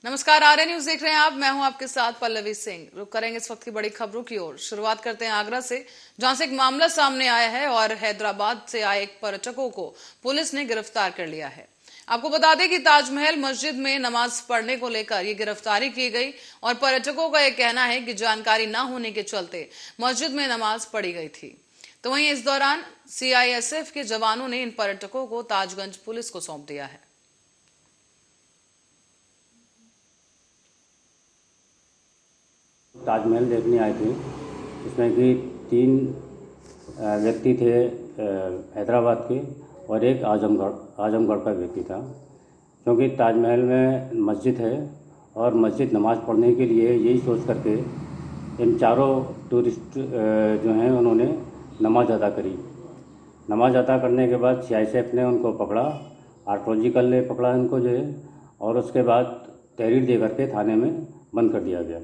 नमस्कार, आर्य न्यूज देख रहे हैं आप। मैं हूं आपके साथ पल्लवी सिंह। रुक करेंगे इस वक्त की बड़ी खबरों की ओर। शुरुआत करते हैं आगरा से, जहां से एक मामला सामने आया है और हैदराबाद से आए एक पर्यटकों को पुलिस ने गिरफ्तार कर लिया है। आपको बता दें कि ताजमहल मस्जिद में नमाज पढ़ने को लेकर ये गिरफ्तारी की गई और पर्यटकों का यह कहना है कि जानकारी न होने के चलते मस्जिद में नमाज पढ़ी गई थी। तो वहीं इस दौरान सीआईएसएफ के जवानों ने इन पर्यटकों को ताजगंज पुलिस को सौंप दिया है। ताजमहल देखने आए थे, इसमें कि 3 व्यक्ति थे हैदराबाद के और एक आजमगढ़ का व्यक्ति था। क्योंकि ताजमहल में मस्जिद है और मस्जिद नमाज़ पढ़ने के लिए यही सोच करके इन चारों टूरिस्ट जो हैं उन्होंने नमाज अदा करी। नमाज अदा करने के बाद सीआईएसएफ ने उनको पकड़ा, आर्कोलॉजिकल ने पकड़ा इनको जो है, और उसके बाद तहरीर दे करके थाने में बंद कर दिया गया।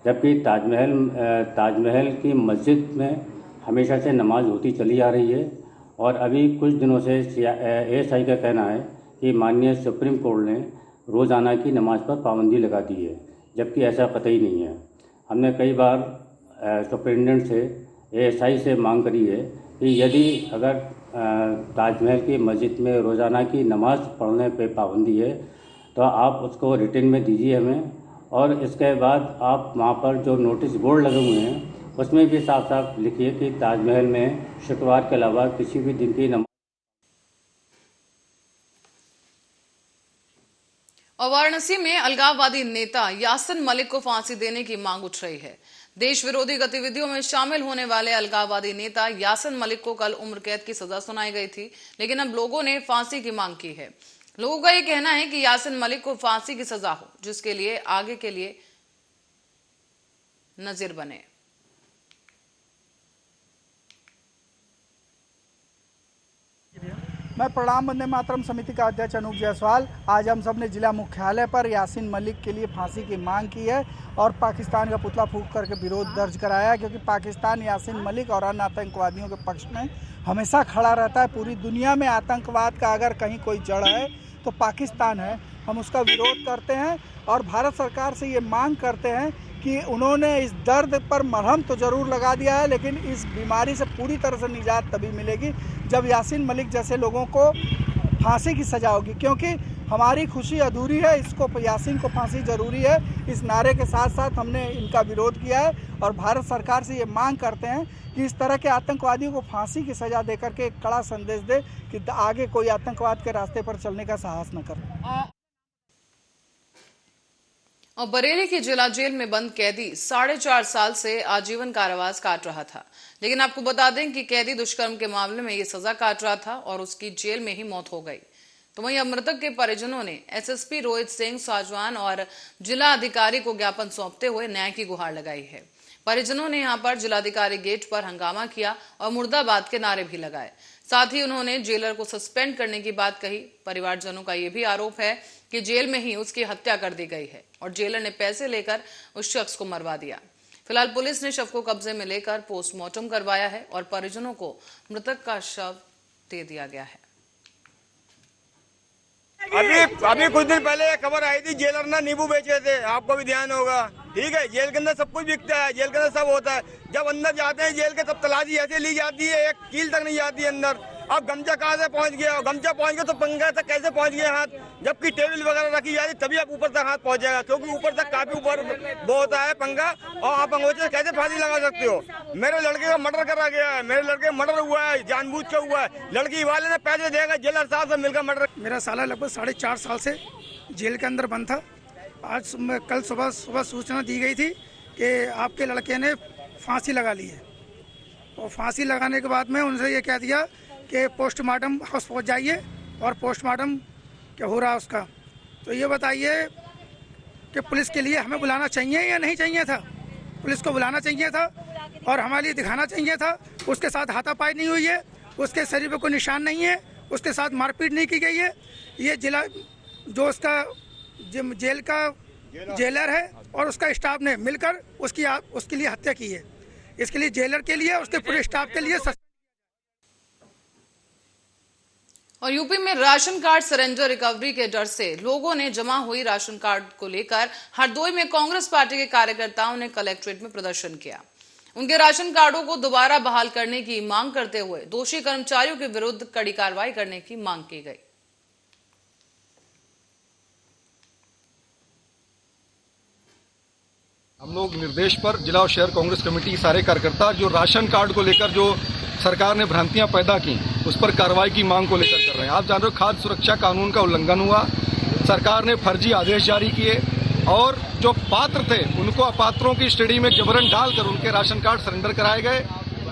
जबकि ताजमहल की मस्जिद में हमेशा से नमाज होती चली आ रही है और अभी कुछ दिनों से एएसआई का कहना है कि माननीय सुप्रीम कोर्ट ने रोज़ाना की नमाज पर पाबंदी लगा दी है, जबकि ऐसा कतई नहीं है। हमने कई बार सुप्रिटेंडेंट से, एएसआई से मांग करी है कि यदि अगर ताजमहल की मस्जिद में रोज़ाना की नमाज पढ़ने पे पाबंदी है तो आप उसको रिटन में दीजिए हमें, और इसके बाद आप वहाँ पर जो नोटिस बोर्ड लगे हुए हैं उसमें भी साफ साफ लिखिए कि ताजमहल में शुक्रवार के अलावा किसी भी दिन की नमाज। और वाराणसी में अलगाववादी नेता यासिन मलिक को फांसी देने की मांग उठ रही है। देश विरोधी गतिविधियों में शामिल होने वाले अलगाववादी नेता यासिन मलिक को कल उम्र कैद की सजा सुनाई गई थी, लेकिन अब लोगों ने फांसी की मांग की है। लोगों का यह कहना है कि यासिन मलिक को फांसी की सजा हो, जिसके लिए आगे के लिए नजीर बने। मैं प्रणाम वंदे मातरम समिति का अध्यक्ष अनूप जायसवाल। आज हम सब ने जिला मुख्यालय पर यासिन मलिक के लिए फांसी की मांग की है और पाकिस्तान का पुतला फूंक करके विरोध दर्ज कराया है, क्योंकि पाकिस्तान यासिन मलिक और अन्य आतंकवादियों के पक्ष में हमेशा खड़ा रहता है। पूरी दुनिया में आतंकवाद का अगर कहीं कोई जड़ है तो पाकिस्तान है। हम उसका विरोध करते हैं और भारत सरकार से ये मांग करते हैं कि उन्होंने इस दर्द पर मरहम तो ज़रूर लगा दिया है, लेकिन इस बीमारी से पूरी तरह से निजात तभी मिलेगी जब यासिन मलिक जैसे लोगों को फांसी की सज़ा होगी। क्योंकि हमारी खुशी अधूरी है, इसको यासिन को फांसी ज़रूरी है। इस नारे के साथ साथ हमने इनका विरोध किया है और भारत सरकार से ये मांग करते हैं कि इस तरह के आतंकवादियों को फांसी की सज़ा देकर के एक कड़ा संदेश दे कि आगे कोई आतंकवाद के रास्ते पर चलने का साहस न करे। और बरेली की जिला जेल में बंद कैदी 4.5 साल से आजीवन कारावास काट रहा था, लेकिन आपको बता दें कि कैदी दुष्कर्म के मामले में ये सजा काट रहा था और उसकी जेल में ही मौत हो गई। तो वहीं अब मृतक के परिजनों ने एसएसपी रोहित सिंह साजवान और जिला अधिकारी को ज्ञापन सौंपते हुए न्याय की गुहार लगाई है। परिजनों ने यहां पर जिलाधिकारी गेट पर हंगामा किया और मुर्दाबाद के नारे भी लगाए। साथ ही उन्होंने जेलर को सस्पेंड करने की बात कही। परिवारजनों का यह भी आरोप है कि जेल में ही उसकी हत्या कर दी गई है और जेलर ने पैसे लेकर उस शख्स को मरवा दिया। फिलहाल पुलिस ने शव को कब्जे में लेकर पोस्टमार्टम करवाया है और परिजनों को मृतक का शव दे दिया गया है। अभी कुछ दिन पहले खबर आई थी, जेलर ने नींबू बेचे थे, आपको भी ध्यान होगा। ठीक है, जेल के अंदर सब कुछ बिकता है, जेल के अंदर सब होता है। जब अंदर जाते हैं जेल के तब तलाशी ऐसे ली जाती है, एक कील तक नहीं जाती है अंदर। अब गमछा कहाँ से पहुंच गया, गमछा पहुंच गया तो पंखा तक कैसे पहुंच गया हाथ, जबकि टेबल वगैरह रखी जाती तभी आप ऊपर तक हाथ पहुंच जाएगा, क्योंकि ऊपर तक काफी ऊपर वो होता है पंखा, और आप अंगोछे से कैसे फांसी लगा सकते हो। मेरे लड़के का मर्डर करा गया है, मेरे लड़के का मर्डर हुआ है, जानबूझ के हुआ है। लड़की वाले ने पैसे देगा, जेलर साहब से मिलकर मर्डर। मेरा साला लगभग 4.5 साल से जेल के अंदर बंद था। आज कल सुबह सूचना दी गई थी कि आपके लड़के ने फांसी लगा ली है, और फांसी लगाने के बाद में उनसे ये कह दिया कि पोस्टमार्टम हाउस पहुंच जाइए और पोस्टमार्टम क्या हो रहा उसका। तो ये बताइए कि पुलिस के लिए हमें बुलाना चाहिए या नहीं चाहिए था। पुलिस को बुलाना चाहिए था और हमारे लिए दिखाना चाहिए था। उसके साथ हाथापाई नहीं हुई है, उसके शरीर पर कोई निशान नहीं है, उसके साथ मारपीट नहीं की गई है। ये जिला जो उसका जेल का जेलर है और उसका स्टाफ ने मिलकर उसके लिए हत्या की है। इसके लिए जेलर के लिए, उसके पूरे स्टाफ के लिए और यूपी में राशन कार्ड सरेंडर रिकवरी के डर से लोगों ने जमा हुई राशन कार्ड को लेकर हरदोई में कांग्रेस पार्टी के कार्यकर्ताओं ने कलेक्ट्रेट में प्रदर्शन किया। उनके राशन कार्डों को दोबारा बहाल करने की मांग करते हुए दोषी कर्मचारियों के विरुद्ध कड़ी कार्रवाई करने की मांग की गई। हम लोग निर्देश पर जिला और शहर कांग्रेस कमेटी के सारे कार्यकर्ता जो राशन कार्ड को लेकर जो सरकार ने भ्रांतियां पैदा की उस पर कार्रवाई की मांग को लेकर कर रहे हैं। आप जान रहे हो खाद्य सुरक्षा कानून का उल्लंघन हुआ, सरकार ने फर्जी आदेश जारी किए और जो पात्र थे उनको अपात्रों की श्रेणी में जबरन डालकर उनके राशन कार्ड सरेंडर कराए गए।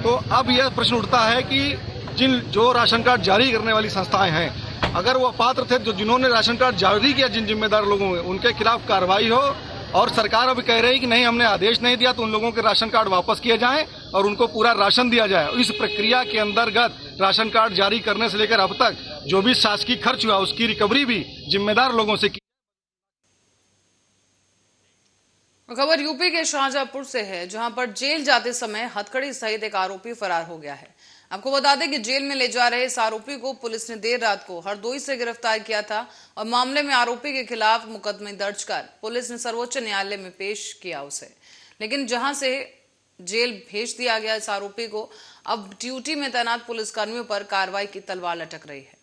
तो अब यह प्रश्न उठता है कि जो राशन कार्ड जारी करने वाली संस्थाएं हैं, अगर वो अपात्र थे तो जिन्होंने राशन कार्ड जारी किया, जिन जिम्मेदार लोगों में, उनके खिलाफ कार्रवाई हो। और सरकार अभी कह रही है कि नहीं, हमने आदेश नहीं दिया तो उन लोगों के राशन कार्ड वापस किए जाएं और उनको पूरा राशन दिया जाए। इस प्रक्रिया के अंतर्गत राशन कार्ड जारी करने से लेकर अब तक जो भी शासकीय खर्च हुआ उसकी रिकवरी भी जिम्मेदार लोगों से की। खबर यूपी के शाहजहांपुर से है, जहां पर जेल जाते समय हथकड़ी सहित एक आरोपी फरार हो गया है। आपको बता दें कि जेल में ले जा रहे इस आरोपी को पुलिस ने देर रात को हरदोई से गिरफ्तार किया था और मामले में आरोपी के खिलाफ मुकदमे दर्ज कर पुलिस ने सर्वोच्च न्यायालय में पेश किया उसे। लेकिन जहां से जेल भेज दिया गया इस आरोपी को, अब ड्यूटी में तैनात पुलिसकर्मियों पर कार्रवाई की तलवार लटक रही है।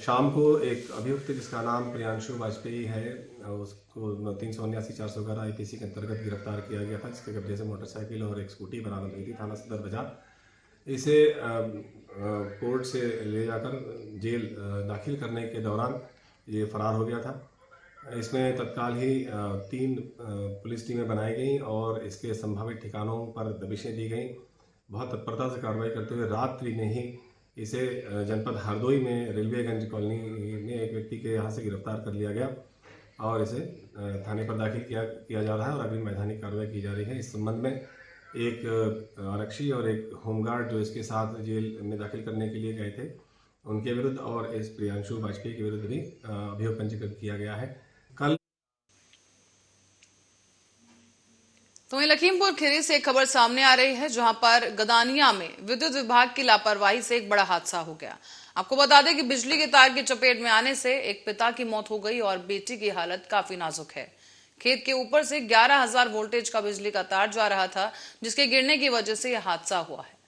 शाम को एक अभियुक्त जिसका नाम प्रियांशु वाजपेयी है, उसको 379-411 IPC के अंतर्गत गिरफ्तार किया गया था, जिसके कब्जे से मोटरसाइकिल और एक स्कूटी बरामद हुई थी थाना सदर बाजार। इसे कोर्ट से ले जाकर जेल दाखिल करने के दौरान ये फरार हो गया था। इसमें तत्काल ही 3 पुलिस टीमें बनाई गई और इसके संभावित ठिकानों पर दबिशें दी गई। बहुत तत्परता से कार्रवाई करते हुए रात्रि में ही इसे जनपद हरदोई में रेलवेगंज कॉलोनी में एक व्यक्ति के यहाँ से गिरफ्तार कर लिया गया और इसे थाने पर दाखिल किया जा रहा है और अग्रिम वैधानिक कार्रवाई की जा रही है। इस संबंध में एक आरक्षी और एक होमगार्ड जो इसके साथ जेल में दाखिल करने के लिए गए थे, उनके विरुद्ध और इस प्रियांशु वाजपेयी के विरुद्ध भी अभियोग पंजीकृत किया गया है। कल तो वहीं लखीमपुर खीरी से एक खबर सामने आ रही है, जहां पर गदानिया में विद्युत विभाग की लापरवाही से एक बड़ा हादसा हो गया। आपको बता दें कि बिजली के तार की चपेट में आने से एक पिता की मौत हो गई और बेटी की हालत काफी नाजुक है। खेत के ऊपर से 11,000 वोल्टेज का बिजली का तार जा रहा था, जिसके गिरने की वजह से यह हादसा हुआ है।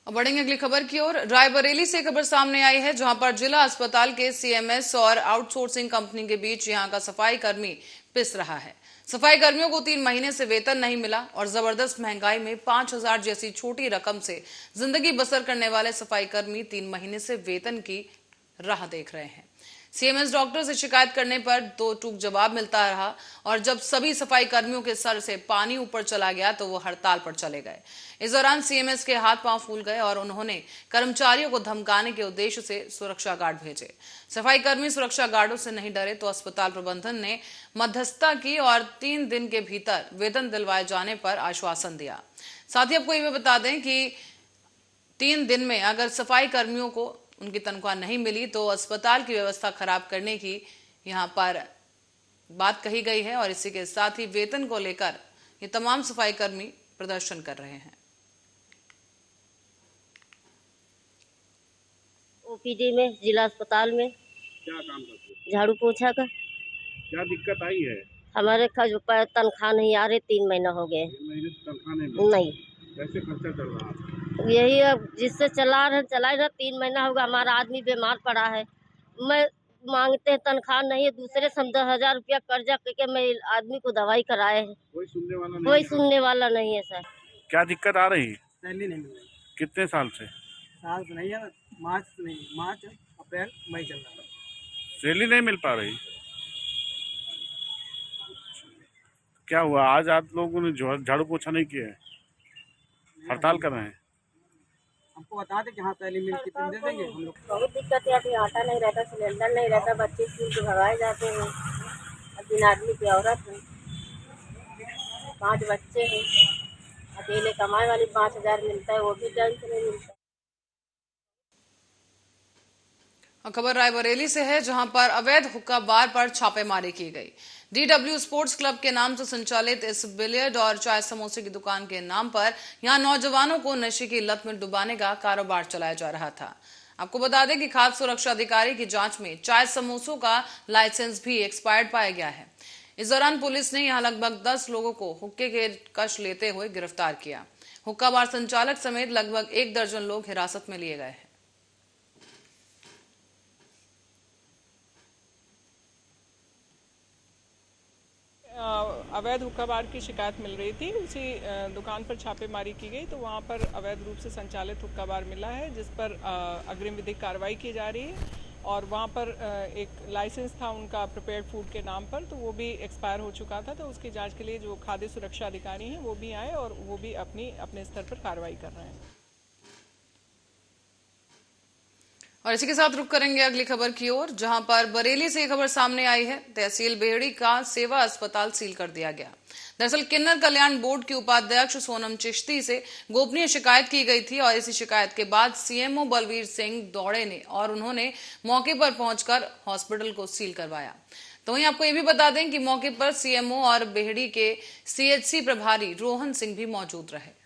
अब बढ़ेंगे अगली खबर की ओर। रायबरेली से खबर सामने आई है, जहां पर जिला अस्पताल के CMS और आउटसोर्सिंग कंपनी के बीच यहां का सफाई कर्मी पिस रहा है। सफाई कर्मियों को 3 महीने से वेतन नहीं मिला और जबरदस्त महंगाई में 5,000 जैसी छोटी रकम से जिंदगी बसर करने वाले सफाई कर्मी 3 महीने से वेतन की राह देख रहे हैं। CMS डॉक्टर से शिकायत करने पर 2 टूक जवाब मिलता रहा और जब सभी सफाई कर्मियों के सर से पानी ऊपर चला गया तो वो हड़ताल पर चले गए। इस दौरान CMS के हाथ पांव फूल गए और उन्होंने कर्मचारियों को धमकाने के उद्देश्य से सुरक्षा गार्ड भेजे। सफाई कर्मी सुरक्षा गार्डों से नहीं डरे तो अस्पताल प्रबंधन ने मध्यस्थता की और 3 दिन के भीतर वेतन दिलवाए जाने पर आश्वासन दिया। साथ ही आपको ये भी बता दें कि 3 दिन में अगर सफाई कर्मियों को उनकी तनख्वाह नहीं मिली तो अस्पताल की व्यवस्था खराब करने की यहां पर बात कही गई है और इसी के साथ ही वेतन को लेकर ये तमाम सफाई कर्मी प्रदर्शन कर रहे हैं। OPD में, जिला अस्पताल में क्या काम करते हो? झाड़ू पोछा का। क्या दिक्कत आई है? हमारे तनख्वाह नहीं आ रही, 3 महीना हो गए। 3 महीने से तनख्वाह नहीं? नहीं। कैसे खर्चा चल रहा है? यही अब जिससे चला रहा 3 महीना होगा। हमारा आदमी बीमार पड़ा है, मैं मांगते हैं तनख्वाह नहीं है, दूसरे से 10,000 रुपया कर्जा करके मैं आदमी को दवाई कराए है। कोई सुनने वाला नहीं? कोई सुनने वाला नहीं है सर। क्या दिक्कत आ रही? सैलरी नहीं मिल रही। कितने साल से? साल से नहीं है, मार्च अप्रैल मई चल रहा है। सैलरी नहीं मिल पा रही? क्या हुआ आज आप लोगों ने झाड़ू पोछा नहीं किया है, हड़ताल कर रहे हैं? हमको बता दें कि हाँ पहले मिल कितने दे देंगे हम लोग। बहुत दिक्कत है, अभी आटा नहीं रहता, सिलेंडर नहीं रहता, बच्चे स्कूल से भगाए जाते हैं। अब बिन आदमी की औरत है, 5 बच्चे हैं, अकेले कमाए वाली 5,000 मिलता है, वो भी टाइम से नहीं मिलता। और खबर रायबरेली से है, जहां पर अवैध हुक्का बार पर छापेमारी की गई। DW स्पोर्ट्स क्लब के नाम से संचालित इस बिलियर्ड और चाय समोसे की दुकान के नाम पर यहां नौजवानों को नशे की लत में डुबाने का कारोबार चलाया जा रहा था। आपको बता दें कि खाद्य सुरक्षा अधिकारी की जांच में चाय समोसों का लाइसेंस भी एक्सपायर्ड पाया गया है। इस दौरान पुलिस ने यहां लगभग 10 लोगों को हुक्के के कश लेते हुए गिरफ्तार किया। हुक्का बार संचालक समेत लगभग 1 दर्जन लोग हिरासत में लिए गए हैं। अवैध हुक्का बार की शिकायत मिल रही थी। उसी दुकान पर छापेमारी की गई तो वहां पर अवैध रूप से संचालित हुक्का बार मिला है, जिस पर अग्रिम विधिक कार्रवाई की जा रही है। और वहां पर एक लाइसेंस था उनका प्रिपेयर्ड फूड के नाम पर, तो वो भी एक्सपायर हो चुका था। तो उसकी जांच के लिए जो खाद्य सुरक्षा अधिकारी हैं वो भी आए और वो भी अपने स्तर पर कार्रवाई कर रहे हैं। और इसी के साथ रुक करेंगे अगली खबर की ओर, जहां पर बरेली से खबर सामने आई है। तहसील बेहड़ी का सेवा अस्पताल सील कर दिया गया। दरअसल किन्नर कल्याण बोर्ड की उपाध्यक्ष सोनम चिश्ती से गोपनीय शिकायत की गई थी और इसी शिकायत के बाद CMO बलवीर सिंह दौड़े ने और उन्होंने मौके पर पहुंचकर हॉस्पिटल को सील करवाया। तो वहीं आपको ये भी बता दें कि मौके पर CMO और बेहड़ी के CHC प्रभारी रोहन सिंह भी मौजूद रहे।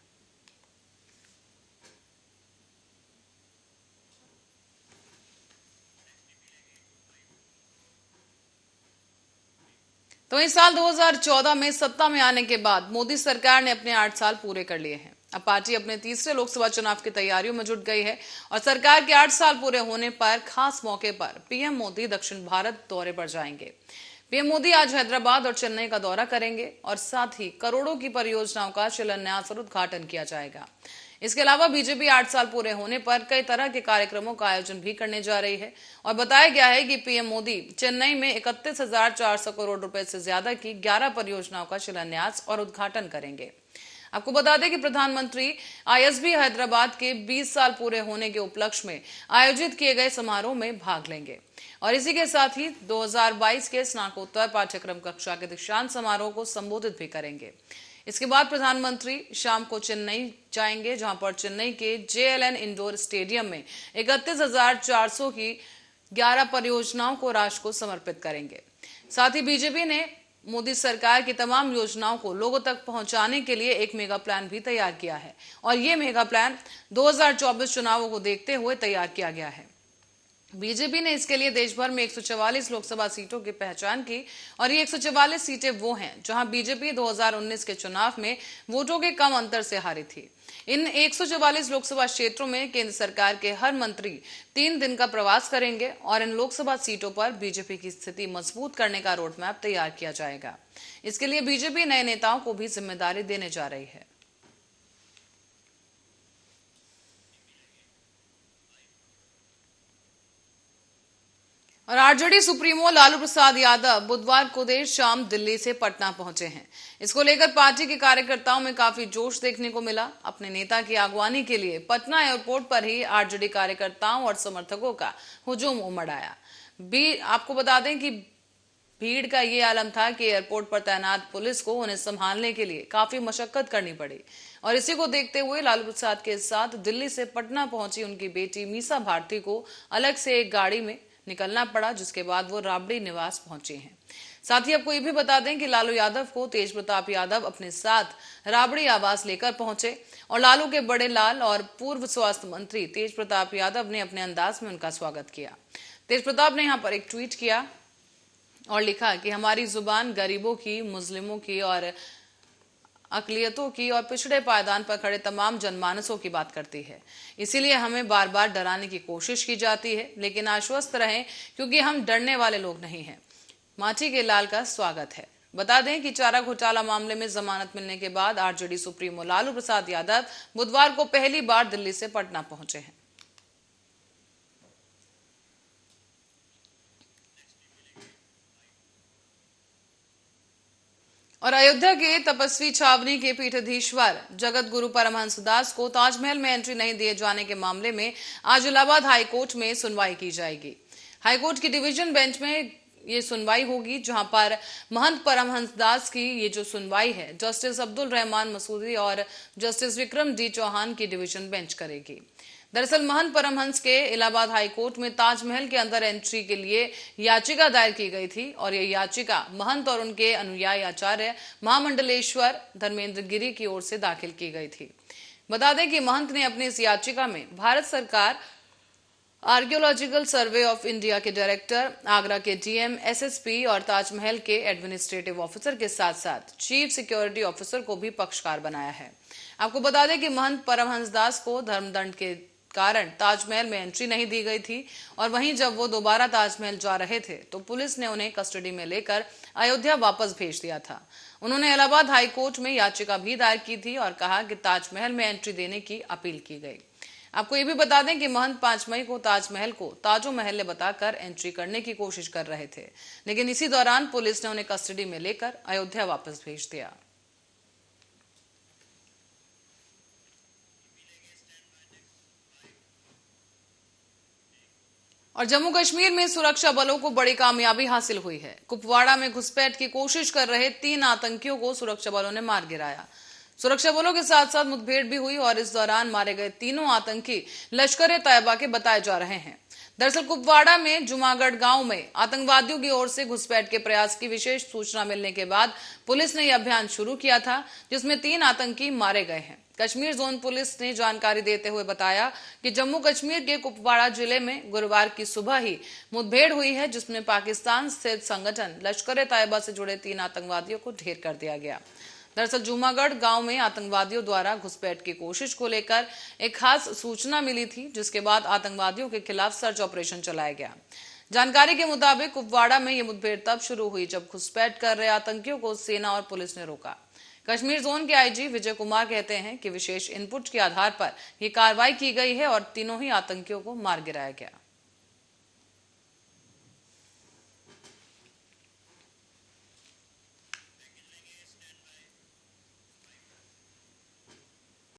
तो इस साल 2014 में सत्ता में आने के बाद मोदी सरकार ने अपने 8 साल पूरे कर लिए हैं। अब पार्टी अपने तीसरे लोकसभा चुनाव की तैयारियों में जुट गई है और सरकार के 8 साल पूरे होने पर खास मौके पर PM मोदी दक्षिण भारत दौरे पर जाएंगे। PM मोदी आज हैदराबाद और चेन्नई का दौरा करेंगे और साथ ही करोड़ों की परियोजनाओं का शिलान्यास और उद्घाटन किया जाएगा। इसके अलावा बीजेपी 8 साल पूरे होने पर कई तरह के कार्यक्रमों का आयोजन भी करने जा रही है और बताया गया है कि PM मोदी चेन्नई में 31,400 करोड़ रुपए से ज्यादा की 11 परियोजनाओं का शिलान्यास और उद्घाटन करेंगे। आपको बता दें कि प्रधानमंत्री ISB हैदराबाद के 20 साल पूरे होने के उपलक्ष्य में आयोजित किए गए समारोह में भाग लेंगे और इसी के साथ ही 2022 के स्नातकोत्तर पाठ्यक्रम कक्षा के दीक्षांत समारोह को संबोधित भी करेंगे। इसके बाद प्रधानमंत्री शाम को चेन्नई जाएंगे, जहां पर चेन्नई के JLN इंडोर स्टेडियम में 31,400 की 11 परियोजनाओं को राष्ट्र को समर्पित करेंगे। साथ ही बीजेपी ने मोदी सरकार की तमाम योजनाओं को लोगों तक पहुंचाने के लिए एक मेगा प्लान भी तैयार किया है और ये मेगा प्लान 2024 चुनावों को देखते हुए तैयार किया गया है। बीजेपी ने इसके लिए देश भर में 144 लोकसभा सीटों की पहचान की और ये 144 सीटें वो हैं जहां बीजेपी 2019 के चुनाव में वोटों के कम अंतर से हारी थी। इन 144 लोकसभा क्षेत्रों में केंद्र सरकार के हर मंत्री 3 दिन का प्रवास करेंगे और इन लोकसभा सीटों पर बीजेपी की स्थिति मजबूत करने का रोड मैप तैयार किया जाएगा। इसके लिए बीजेपी नए नेताओं को भी जिम्मेदारी देने जा रही है। और आरजेडी सुप्रीमो लालू प्रसाद यादव बुधवार को देर शाम दिल्ली से पटना पहुंचे हैं। इसको लेकर पार्टी के कार्यकर्ताओं में काफी जोश देखने को मिला। अपने नेता की अगवानी के लिए पटना एयरपोर्ट पर ही आरजेडी कार्यकर्ताओं और समर्थकों का हुजूम उमड़ आया। आपको बता दें कि भीड़ का ये आलम था कि एयरपोर्ट पर तैनात पुलिस को उन्हें संभालने के लिए काफी मशक्कत करनी पड़ी और इसी को देखते हुए लालू प्रसाद के साथ दिल्ली से पटना पहुंची उनकी बेटी मीसा भारती को अलग से एक गाड़ी में निकलना पड़ा, जिसके बाद वो राबड़ी निवास पहुंचे हैं। साथ ही आपको ये भी बता दें कि लालू यादव को तेज प्रताप यादव अपने साथ राबड़ी आवास लेकर पहुंचे और लालू के बड़े लाल और पूर्व स्वास्थ्य मंत्री तेज प्रताप यादव ने अपने अंदाज में उनका स्वागत किया। तेज प्रताप ने यहाँ पर एक ट्वीट किया और लिखा कि हमारी जुबान गरीबों की, मुस्लिमों की और अकलियतों की और पिछड़े पायदान पर खड़े तमाम जनमानसों की बात करती है। इसीलिए हमें बार बार डराने की कोशिश की जाती है, लेकिन आश्वस्त रहें क्योंकि हम डरने वाले लोग नहीं हैं। माची के लाल का स्वागत है। बता दें कि चारा घोटाला मामले में जमानत मिलने के बाद आरजेडी सुप्रीमो लालू प्रसाद यादव बुधवार को पहली बार दिल्ली से पटना पहुंचे हैं। और अयोध्या के तपस्वी छावनी के पीठाधीश्वर जगत गुरु परमहंस दास को ताजमहल में एंट्री नहीं दिए जाने के मामले में आज इलाहाबाद हाईकोर्ट में सुनवाई की जाएगी। हाईकोर्ट की डिवीजन बेंच में ये सुनवाई होगी, जहां पर महंत परमहंस दास की ये जो सुनवाई है जस्टिस अब्दुल रहमान मसूदी और जस्टिस विक्रम डी चौहान की डिवीजन बेंच करेगी। दरअसल महंत परमहंस के इलाहाबाद हाई कोर्ट में ताजमहल के अंदर एंट्री के लिए याचिका दायर की गई थी और यह याचिका महंत और उनके अनुयायी आचार्य महामंडलेश्वर धर्मेंद्र गिरी की ओर से दाखिल की गई थी। बता दें कि महंत ने अपनी इस याचिका में भारत सरकार, आर्कियोलॉजिकल सर्वे ऑफ इंडिया के डायरेक्टर, आगरा के डीएम, एसएसपी और ताजमहल के एडमिनिस्ट्रेटिव ऑफिसर के साथ साथ चीफ सिक्योरिटी ऑफिसर को भी पक्षकार बनाया है। आपको बता दें कि महंत परमहंस दास को धर्मदंड के कारण ताजमहल में एंट्री नहीं दी गई थी और वहीं जब वो दोबारा ताजमहल जा रहे थे तो पुलिस ने उन्हें कस्टडी में लेकर अयोध्या वापस भेज दिया था। उन्होंने इलाहाबाद हाई कोर्ट में याचिका भी दायर की थी और कहा कि ताजमहल में एंट्री देने की अपील की गई। आपको ये भी बता दें कि महंत 5 मई को ताजमहल को ताजो महल बताकर एंट्री करने की कोशिश कर रहे थे, लेकिन इसी दौरान पुलिस ने उन्हें कस्टडी में लेकर अयोध्या वापस भेज दिया। और जम्मू कश्मीर में सुरक्षा बलों को बड़ी कामयाबी हासिल हुई है। कुपवाड़ा में घुसपैठ की कोशिश कर रहे 3 आतंकियों को सुरक्षा बलों ने मार गिराया। सुरक्षा बलों के साथ साथ मुठभेड़ भी हुई और इस दौरान मारे गए तीनों आतंकी लश्कर-ए-तैयबा के बताए जा रहे हैं। दरअसल कुपवाड़ा में जुमागढ़ गांव में आतंकवादियों की ओर से घुसपैठ के प्रयास की विशेष सूचना मिलने के बाद पुलिस ने यह अभियान शुरू किया था, जिसमें 3 आतंकी मारे गए हैं। कश्मीर जोन पुलिस ने जानकारी देते हुए बताया कि जम्मू कश्मीर के कुपवाड़ा जिले में गुरुवार की सुबह ही मुठभेड़ हुई है, जिसमें पाकिस्तान स्थित संगठन लश्कर-ए-तैयबा से जुड़े 3 आतंकवादियों को ढेर कर दिया गया। दरअसल जुमागढ़ गांव में आतंकवादियों द्वारा घुसपैठ की कोशिश को लेकर एक खास सूचना मिली थी, जिसके बाद आतंकवादियों के खिलाफ सर्च ऑपरेशन चलाया गया। जानकारी के मुताबिक कुपवाड़ा में यह मुठभेड़ तब शुरू हुई जब घुसपैठ कर रहे आतंकियों को सेना और पुलिस ने रोका। कश्मीर जोन के आईजी विजय कुमार कहते हैं कि विशेष इनपुट के आधार पर यह कार्रवाई की गई है और तीनों ही आतंकियों को मार गिराया गया।